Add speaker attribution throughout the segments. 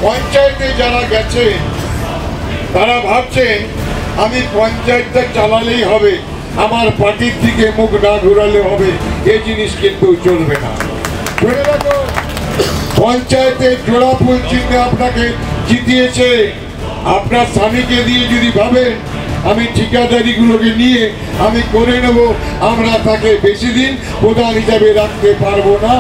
Speaker 1: পঞ্চায়েতে যারা গেছে তারা ভাবছেন আমি পঞ্চায়েতটা চালালেই হবে, আমার পার্টির দিকে মুখ না ঘুরালে হবে, এই জিনিস কিন্তু চলবে না। ধরে রাখো, পঞ্চায়েতের জোড়া ফুল চিহ্নে আপনাকে জিতিয়েছে, আপনার স্বামীকে দিয়ে যদি ভাবেন আমি ঠিকাদারিগুলোকে নিয়ে আমি করে নেব, আমরা তাকে বেশি দিন প্রধান হিসাবে রাখতে পারবো না।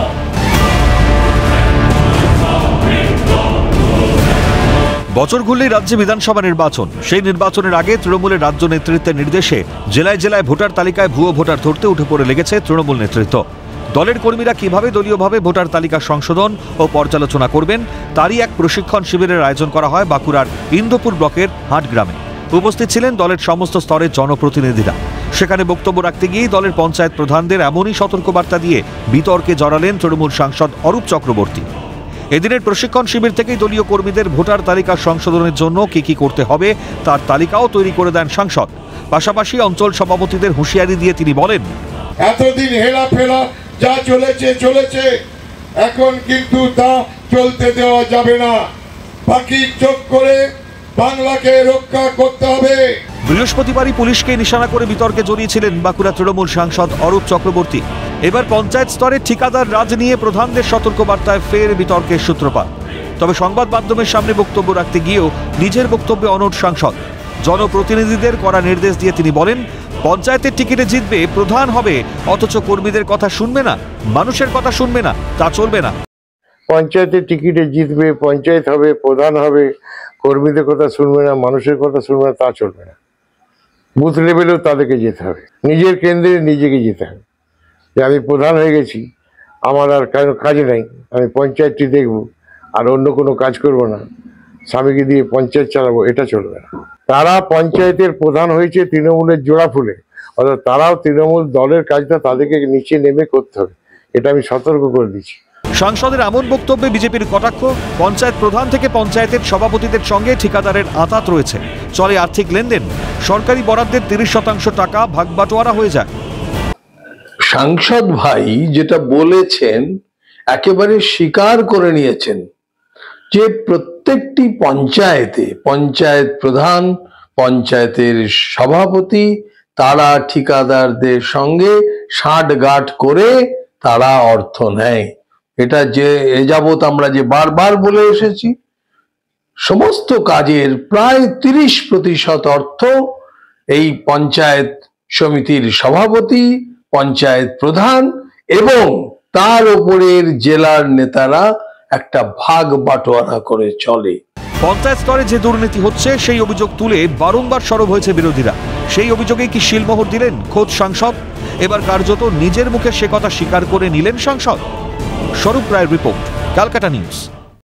Speaker 2: বছর ঘুরলেই রাজ্যে বিধানসভা নির্বাচন। সেই নির্বাচনের আগে তৃণমূলের রাজ্য নেতৃত্বের নির্দেশে জেলায় জেলায় ভোটার তালিকায় ভুয়ো ভোটার ধরতে উঠে পড়ে লেগেছে তৃণমূল নেতৃত্ব। দলের কর্মীরা কিভাবে দলীয়ভাবে ভোটার তালিকা সংশোধন ও পর্যালোচনা করবেন তারই এক প্রশিক্ষণ শিবিরের আয়োজন করা হয় বাঁকুড়ার ইন্দুপুর ব্লকের হাটগ্রামে। উপস্থিত ছিলেন দলের সমস্ত স্তরের জনপ্রতিনিধিরা। সেখানে বক্তব্য রাখতে গিয়ে দলের পঞ্চায়েত প্রধানদের এমনই সতর্কবার্তা দিয়ে বিতর্কে জড়ালেন তৃণমূল সাংসদ অরূপ চক্রবর্তী। এদিনের প্রশিক্ষণ শিবির থেকেই দলীয় কর্মীদের ভোটার তালিকা সংশোধনের জন্য কি করতে হবে তার তালিকাও তৈরি করে দেন সাংসদ। পাশাপাশি অঞ্চল সভাপতিদের হুঁশিয়ারি দিয়ে তিনি বলেন,
Speaker 1: এতদিন হেলাফেলা যা চলেছে এখন কিন্তু তা চলতে দেওয়া যাবে না। বাকি চোখ করে বাংলাকে রক্ষা করতে হবে।
Speaker 2: বৃহস্পতিবারই পুলিশকে নিশানা করে বিতর্কে জড়িয়েছিলেন বাঁকুড়া তৃণমূল সাংসদ অরূপ চক্রবর্তী। এবার পঞ্চায়েত স্তরে ঠিকাদার রাজ নিয়ে প্রধানদের সতর্কবার্তায় ফের বিতর্কের সূত্রপাত। তবে সংবাদ মাধ্যমের সামনে বক্তব্য রাখতে গিয়েও নিজের বক্তব্যে অনড় সাংসদ। জনপ্রতিনিধিদের করা নির্দেশ দিয়ে তিনি বলেন, পঞ্চায়েতের টিকিটে জিতবে, প্রধান হবে, অথচ কর্মীদের কথা শুনবে না, মানুষের কথা শুনবে না, তা চলবে না।
Speaker 1: পঞ্চায়েতের টিকিটে জিতবে, পঞ্চায়েত হবে, প্রধান হবে, কর্মীদের কথা শুনবে না, মানুষের কথা শুনবে না, তা চলবে না। বুথ লেভেলেও তাদেরকে যেতে হবে, নিজের কেন্দ্রে নিজেকে যেতে হবে। যে আমি প্রধান হয়ে গেছি, আমার আর কাজ নেই, আমি পঞ্চায়েতটি দেখব আর অন্য কোনো কাজ করব না, স্বামীকে দিয়ে পঞ্চায়েত চালাবো, এটা চলবে না। তারা পঞ্চায়েতের প্রধান হয়েছে তৃণমূলের জোড়া ফুলে, অর্থাৎ তারাও তৃণমূল দলের কাজটা তাদেরকে নিচে নেমে করতে হবে, এটা আমি সতর্ক করে দিচ্ছি।
Speaker 2: সাংসদের এমন বক্তব্যে বিজেপির কটাক্ষ। পঞ্চায়েত প্রধান থেকে পঞ্চায়েতের সভাপতিদের সঙ্গে ঠিকাদারের আঁতাত রয়েছে, চলে আর্থিক লেনদেন, সরকারি বরাদ্দের 30% টাকা ভাগবাটোয়ারা হয়ে যায়।
Speaker 3: সাংসদ ভাই যেটা বলেছেন একেবারে স্বীকার করে নিয়েছেন যে প্রত্যেকটি পঞ্চায়েতে পঞ্চায়েত প্রধান, পঞ্চায়েতের সভাপতি তারা ঠিকাদারদের সঙ্গে ষাঁটগাঁট করে তারা অর্থ নেয়। এটা যে এ যাবৎ আমরা যে বারবার বলে এসেছি, সমস্ত কাজের প্রায় 30% অর্থ এই পঞ্চায়েত সমিতির সভাপতি, পঞ্চায়েত প্রধান এবং তার উপরের জেলার নেতারা একটা ভাগ বাটোয়ারা করে চলে।
Speaker 2: পঞ্চায়েত স্তরে যে দুর্নীতি হচ্ছে সেই অভিযোগ তুলে বারংবার সরব হয়েছে বিরোধীরা। সেই অভিযোগে কি শিলমোহর দিলেন খোদ সাংসদ? এবার কার্যত নিজের মুখে সে কথা স্বীকার করে নিলেন সাংসদ। স্বরূপ রায়ের রিপোর্ট, ক্যালকাটা নিউজ।